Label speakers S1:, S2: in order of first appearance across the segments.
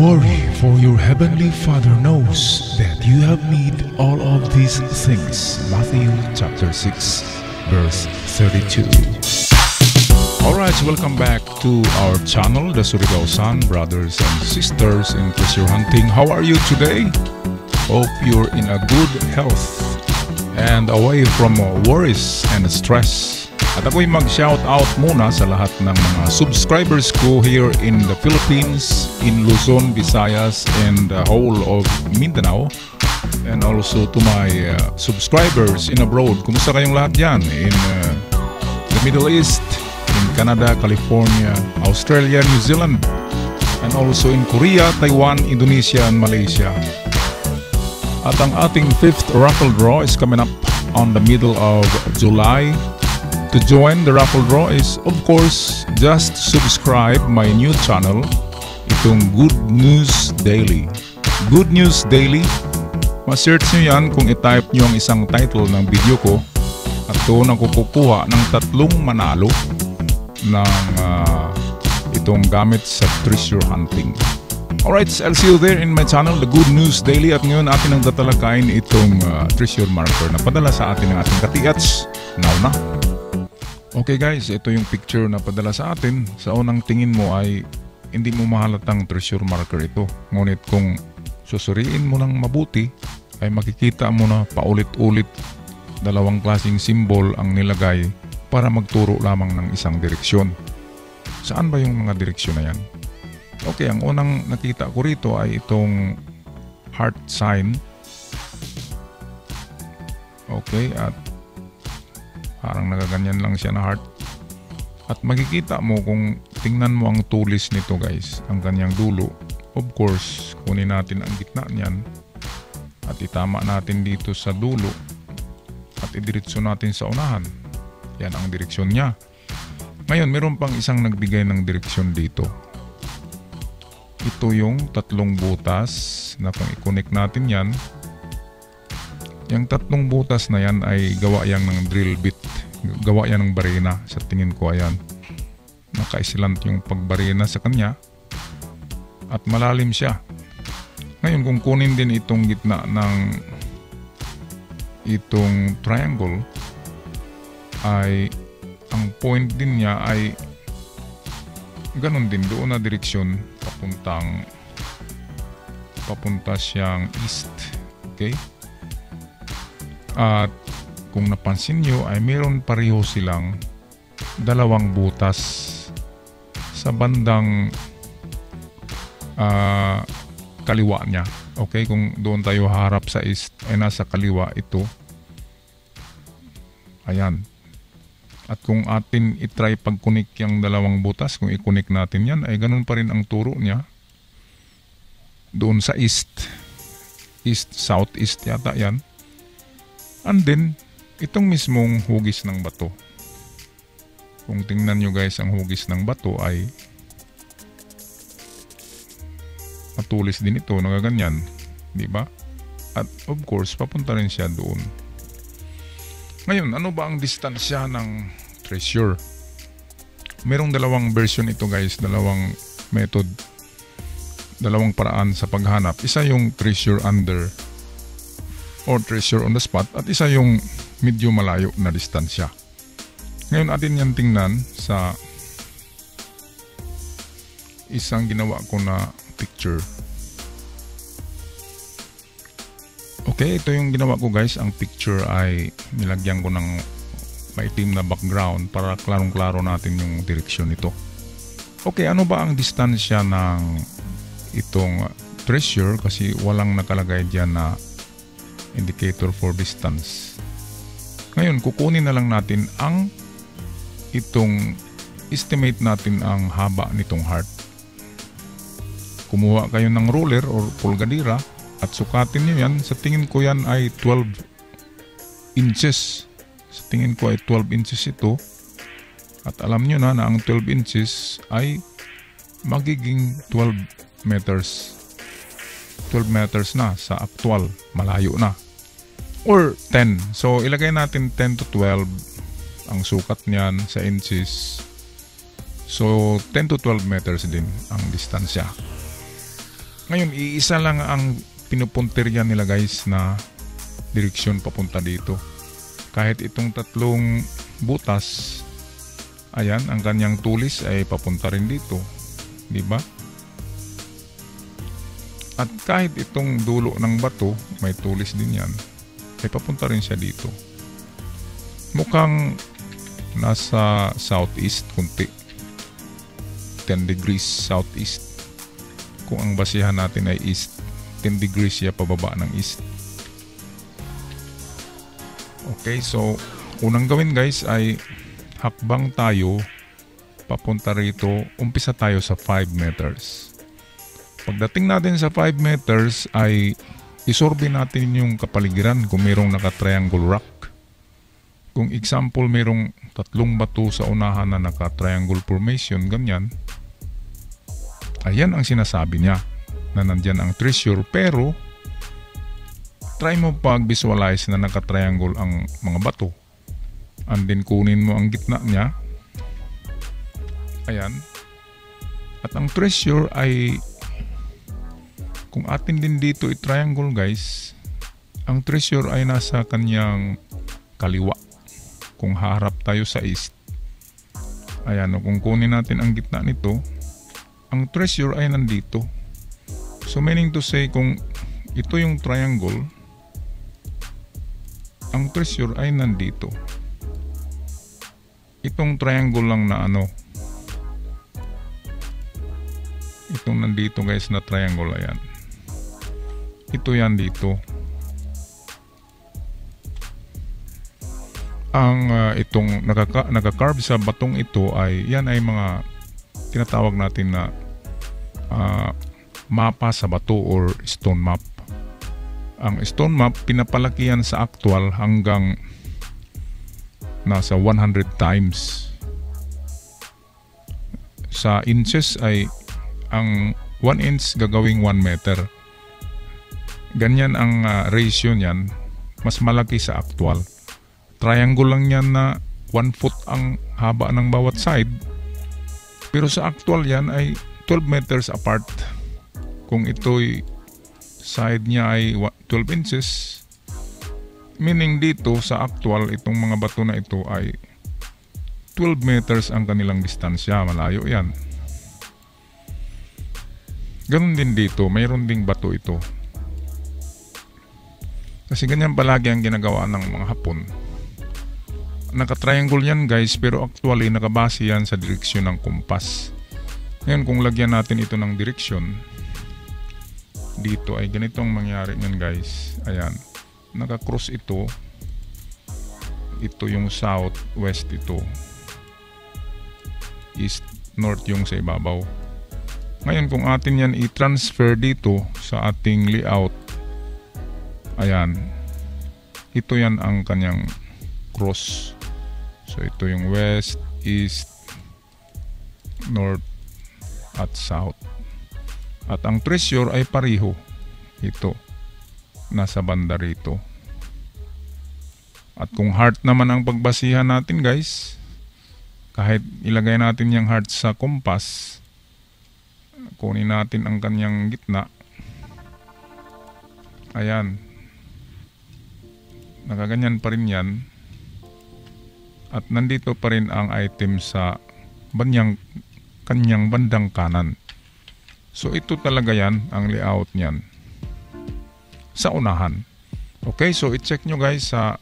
S1: worry, for your heavenly Father knows that you have need all of these things. Matthew chapter 6, verse 32. Alright, welcome back to our channel, the Surigao Sun, brothers and sisters in treasure hunting. How are you today? Hope you're in a good health and away from worries and stress. At ako'y mag-shoutout muna sa lahat ng mga subscribers ko here in the Philippines, in Luzon, Visayas, and the whole of Mindanao. And also to my subscribers in abroad. Kumusta kayong lahat dyan? In the Middle East, in Canada, California, Australia, New Zealand, and also in Korea, Taiwan, Indonesia, and Malaysia. At ang ating 5th raffle draw is coming up on the middle of July. To join the raffle draw is, of course, just subscribe my new channel, itong Good News Daily. Good News Daily, ma-search nyo yan kung i-type nyo ang isang title ng video ko at doon ako kukuha ng 3 manalo ng itong gamit sa treasure hunting. Alright, I'll see you there in my channel, the Good News Daily. At ngayon atin ang tatalakayin itong treasure marker na padala sa atin ng ating katiats. Now na. Okay guys, ito yung picture na padala sa atin. Sa unang tingin mo ay hindi mo mahalatang treasure marker ito. Ngunit kung susuriin mo ng mabuti, ay makikita mo na paulit-ulit dalawang klaseng symbol ang nilagay para magturo lamang ng isang direksyon. Saan ba yung mga direksyon na yan? Okay, ang unang nakita ko rito ay itong heart sign. Okay, at parang nagaganyan lang siya na heart. At makikita mo kung tingnan mo ang tulis nito guys, ang kanyang dulo. Of course, kunin natin ang gitna niyan at itama natin dito sa dulo at idiretso natin sa unahan. Yan ang direksyon niya. Ngayon, meron pang isang nagbigay ng direksyon dito. Ito yung 3 butas na kung i-connect natin yan, yung 3 butas na yan ay gawa yan ng drill bit. Gawa yan ng barena. Sa tingin ko ayan. Nakaisilant yung pagbarena sa kanya. At malalim siya. Ngayon kung kunin din itong gitna ng itong triangle, ay ang point din niya ay ganun din. Doon na direksyon papunta siyang east. Okay? At kung napansin nyo ay meron pareho silang 2 butas sa bandang kaliwa niya. Okay, kung doon tayo harap sa east ay nasa kaliwa ito. Ayan. At kung atin itry pag-connect yung 2 butas, kung i-connect natin yan ay ganun pa rin ang turo niya. Doon sa east, southeast yata yan. And then, itong mismong hugis ng bato. Kung tingnan nyo guys, ang hugis ng bato ay matulis din ito, nagaganyan. Diba? At of course, papunta rin siya doon. Ngayon, ano ba ang distansya ng treasure? Merong 2 version ito guys, 2 method, 2 paraan sa paghanap. Isa yung treasure under or treasure on the spot at isa yung medyo malayo na distansya. Ngayon atin yan tingnan sa isang ginawa ko na picture. Okay, ito yung ginawa ko guys. Ang picture ay nilagyan ko ng maitim na background para klarong-klaro natin yung direksyon nito. Okay, ano ba ang distansya ng itong treasure? Kasi walang nakalagay dyan na indicator for distance. Ngayon, kukunin na lang natin ang itong estimate natin ang haba nitong heart. Kumuha kayo ng ruler or pulgadira at sukatin nyo yan. Sa tingin ko yan ay 12 inches. Sa tingin ko ay 12 inches ito. At alam nyo na ang 12 inches ay magiging 12 meters. 12 meters na sa actual. Malayo na. Or 10. So ilagay natin 10 to 12 ang sukat niyan sa inches. So 10 to 12 meters din ang distansya. Ngayon, iisa lang ang pinupuntiryan nila guys na direksyon papunta dito. Kahit itong tatlong butas, ayan, ang kanyang tulis ay papunta rin dito. Diba? At kahit itong dulo ng bato, may tulis din yan, ay papunta rin siya dito. Mukhang nasa southeast kunti. 10 degrees southeast. Kung ang basihan natin ay east, 10 degrees siya pababa ng east. Okay, so unang gawin guys ay hakbang tayo papunta rito. Umpisa tayo sa 5 meters. Pagdating natin sa 5 meters ay isurvey natin yung kapaligiran kung mayroong naka-triangle rock. Kung example mayroong tatlong bato sa unahan na naka-triangle formation, ganyan. Ayan ang sinasabi niya na nandyan ang treasure, pero try mo pag-visualize na naka-triangle ang mga bato. And then kunin mo ang gitna niya. Ayan. At ang treasure ay, kung atin din dito i-triangle guys, ang treasure ay nasa kanyang kaliwa. Kung haharap tayo sa east. Ayan, kung kunin natin ang gitna nito, ang treasure ay nandito. So meaning to say, kung ito yung triangle, ang treasure ay nandito. Itong triangle lang na itong nandito guys na triangle, ayan. Ito yan dito. Ang itong naka-carve sa batong ito ay, yan ay mga tinatawag natin na mapa sa bato or stone map. Ang stone map, pinapalaki yan sa actual hanggang nasa 100 times. Sa inches ay ang 1 inch gagawing 1 meter. Ganyan ang ratio niyan, mas malaki sa actual. Triangle lang yan na 1 foot ang haba ng bawat side. Pero sa actual yan ay 12 meters apart. Kung ito'y side niya ay 12 inches, meaning dito sa actual, itong mga bato na ito ay 12 meters ang kanilang distansya. Malayo yan. Ganun din dito, mayroon ding bato ito. Kasi ganyan palagi ang ginagawa ng mga Hapon. Naka-triangle yan guys, pero actually nakabase yan sa direksyon ng kumpas. Ngayon kung lagyan natin ito ng direksyon, dito ay ganitong mangyari nyan guys. Ayan, naka-cross ito. Ito yung south, west ito. East, north yung sa ibabaw. Ngayon kung atin yan i-transfer dito sa ating layout, ayan, ito yan ang kanyang cross. So ito yung west, east, north at south. At ang treasure ay pareho. Ito, nasa banda rito. At kung heart naman ang pagbasihan natin guys, kahit ilagay natin yung heart sa compass, kunin natin ang kanyang gitna. Ayan, nakaganyan pa rin yan. At nandito pa rin ang item sa kanyang bandang kanan. So ito talaga yan, ang layout niyan sa unahan. Okay, so i-check nyo guys sa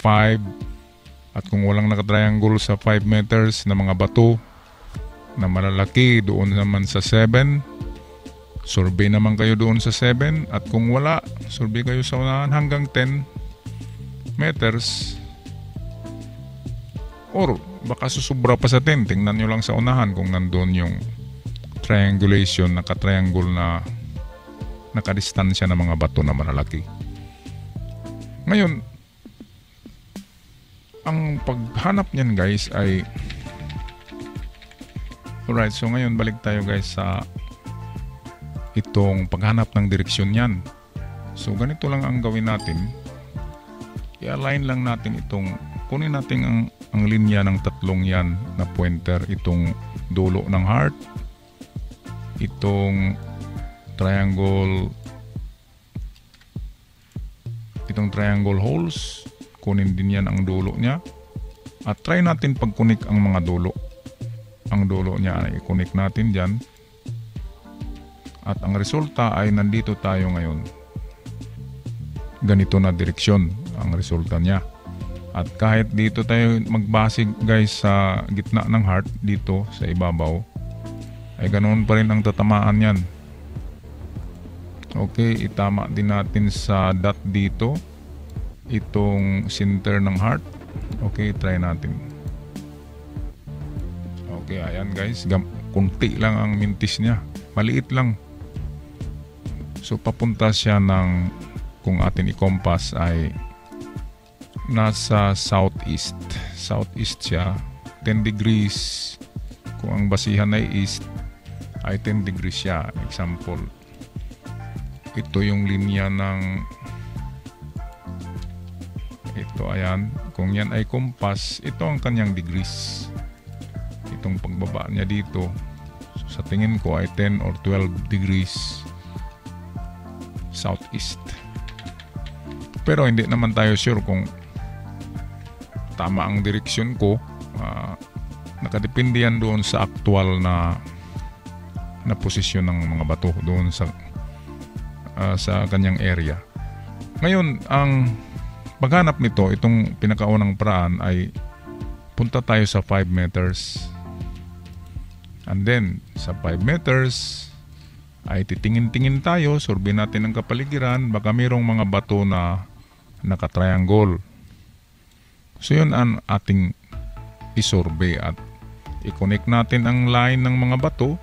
S1: 5. At kung walang naka-triangle sa 5 meters na mga bato na malalaki, doon naman sa 7. Survey naman kayo doon sa 7. At kung wala, survey kayo sa unahan hanggang 10 meters. Or baka susubra pa sa 10. Tingnan nyo lang sa unahan kung nandun yung triangulation, naka-triangle na nakadistansya ng mga bato na malalaki. Ngayon, ang paghanap niyan guys ay, alright, so ngayon balik tayo guys sa itong paghanap ng direksyon niyan. So ganito lang ang gawin natin. I-align lang natin itong, kunin natin ang linya ng tatlong yan na pointer, itong dulo ng heart, itong triangle, itong triangle holes, kunin din yan ang dulo niya. At try natin pag-connect ang mga dulo. Ang dulo niya ay i-connect natin dyan. At ang resulta ay nandito tayo ngayon. Ganito na direksyon ang resulta niya. At kahit dito tayo magbase guys sa gitna ng heart, dito sa ibabaw, ay ganoon pa rin ang tatamaan yan. Okay, itama din natin sa dot dito itong center ng heart. Okay, try natin. Okay, ayan guys, kunti lang ang mintis niya, maliit lang. So papunta siya ng, kung atin i-compass ay nasa southeast. Southeast siya, 10 degrees. Kung ang basihan ay east, ay 10 degrees siya. Example, ito yung linya ng ito, ayan. Kung yan ay compass, ito ang kanyang degrees. Itong pagbaba niya dito, so sa tingin ko ay 10 or 12 degrees southeast. Pero hindi naman tayo sure kung tama ang direksyon ko. Nakadepende yan doon sa actual na posisyon ng mga bato doon sa kanyang area. Ngayon, ang paghanap nito, itong pinakaunang paraan ay punta tayo sa 5 meters. And then, sa 5 meters, ay titingin-tingin tayo, survey natin ang kapaligiran, baka mayroong mga bato na naka-triangle. So yun ang ating isurvey at i-connect natin ang line ng mga bato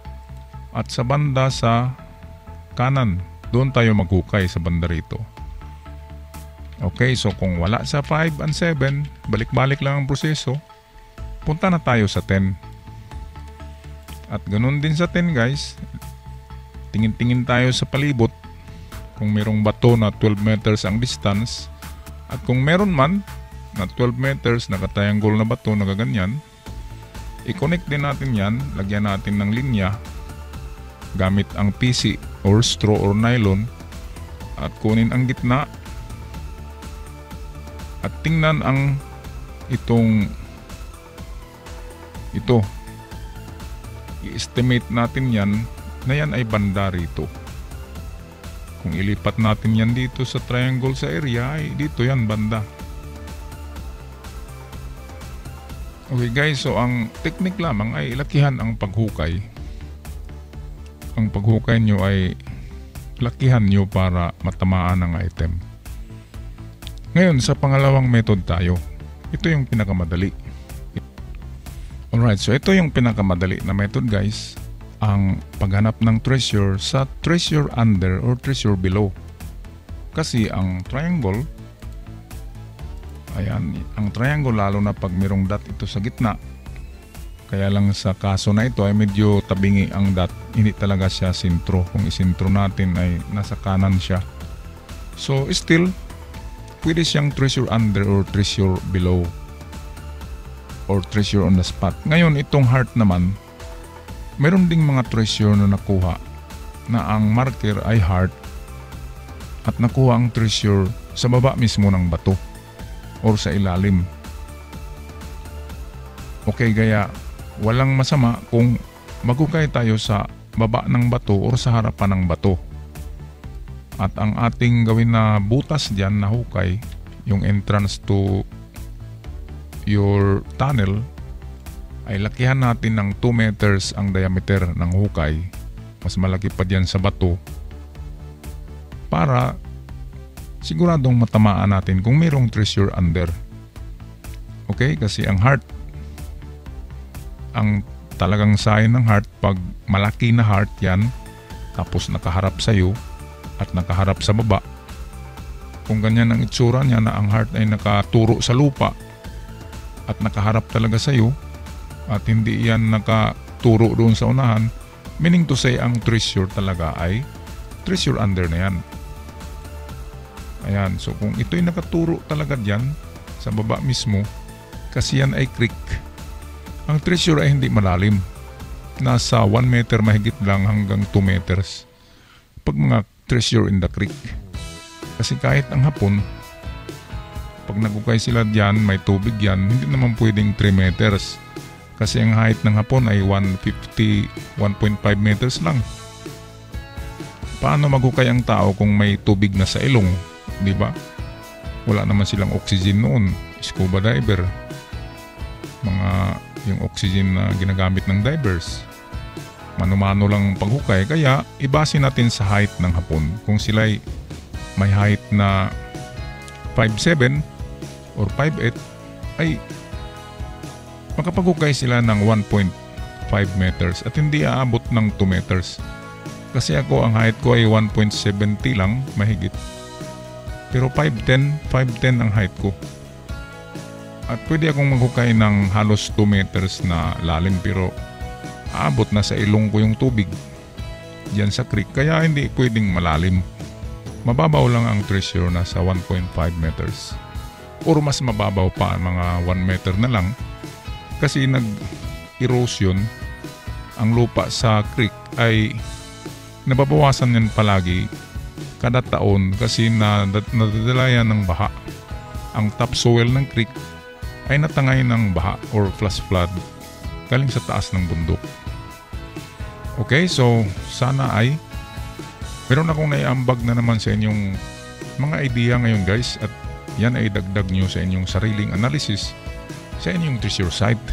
S1: at sa banda sa kanan, doon tayo maghukay sa banda rito. Okay, so kung wala sa 5 and 7, balik-balik lang ang proseso, punta na tayo sa 10. At ganun din sa 10 guys, tingin-tingin tayo sa palibot kung mayroong bato na 12 meters ang distance, at kung meron man na 12 meters naka-triangle na bato na gaganyan, i-connect din natin yan, lagyan natin ng linya gamit ang PC or straw or nylon at kunin ang gitna at tingnan ang ito i-estimate natin yan na yan ay banda rito. Kung ilipat natin yan dito sa triangle sa area, ay dito yan banda. Okay guys, so ang technique lamang ay lakihan ang paghukay. Ang paghukay nyo ay lakihan nyo para matamaan ang item. Ngayon, sa pangalawang method tayo. Ito yung pinakamadali. Alright, so ito yung pinakamadali na method guys. Ang paghanap ng treasure sa treasure under or treasure below. Kasi ang triangle, ayan, ang triangle lalo na pag mayroong dot ito sa gitna. Kaya lang sa kaso na ito ay medyo tabingi ang dot. Hindi talaga siya sintro. Kung isintro natin ay nasa kanan siya. So still, pwede siyang treasure under or treasure below. Or treasure on the spot. Ngayon itong heart naman, meron ding mga treasure na nakuha na ang marker ay heart at nakuha ang treasure sa baba mismo ng bato or sa ilalim. Okay, gaya walang masama kung maghukay tayo sa baba ng bato or sa harapan ng bato. At ang ating gawin na butas dyan na hukay, yung entrance to your tunnel, ay lakihan natin ng 2 meters ang diameter ng hukay. Mas malaki pa dyan sa bato para siguradong matamaan natin kung mayroong treasure under. Okay, kasi ang heart, ang talagang sign ng heart, pag malaki na heart yan tapos nakaharap sa iyo at nakaharap sa baba, kung ganyan ang itsura niya na ang heart ay nakaturo sa lupa at nakaharap talaga sa iyo at hindi yan nakaturo doon sa unahan, meaning to say ang treasure talaga ay treasure under na yan. Ayan, so kung ito'y nakaturo talaga dyan sa baba mismo, kasi yan ay creek, ang treasure ay hindi malalim, nasa 1 meter mahigit lang hanggang 2 meters. pag mga treasure in the creek. Kasi kahit ang hapon, pag nagukay sila diyan, may tubig yan, hindi naman pwedeng 3 meters. Kasi ang height ng hapon ay 1.5 meters lang. Paano magukay ang tao kung may tubig na sa ilong? Di ba? Wala naman silang oxygen noon. Scuba diver. Yung oxygen na ginagamit ng divers. Mano-mano lang paghukay. Kaya ibase natin sa height ng hapon. Kung sila'y may height na 5'7" or 5'8", ay makapaghukay sila ng 1.5 meters at hindi aabot ng 2 meters. Kasi ako, ang height ko ay 1.70 lang, mahigit. Pero 5'10" ang height ko. At pwede akong maghukay ng halos 2 meters na lalim, pero aabot na sa ilong ko yung tubig diyan sa creek, kaya hindi pwedeng malalim. Mababaw lang ang treasure na sa 1.5 meters. Or mas mababaw pa, mga 1 meter na lang. Kasi nag-erosion ang lupa sa creek ay nababawasan yan palagi kada taon kasi nadadala yan ng baha. Ang topsoil ng creek ay natangay ng baha or flash flood galing sa taas ng bundok. Okay, so sana ay meron akong naiambag na naman sa inyong mga idea ngayon guys, at yan ay dagdag nyo sa inyong sariling analysis sa inyong treasure site.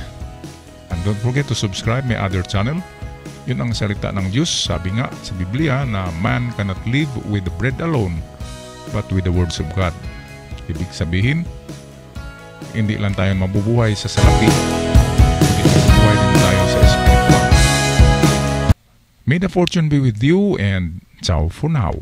S1: And don't forget to subscribe my other channel. Yun ang salita ng Diyos. Sabi nga sa Biblia na man cannot live with bread alone, but with the words of God. Ibig sabihin, hindi lang tayo mabubuhay sa salapi, hindi mabubuhay din tayo sa espiritu. May the fortune be with you, and ciao for now.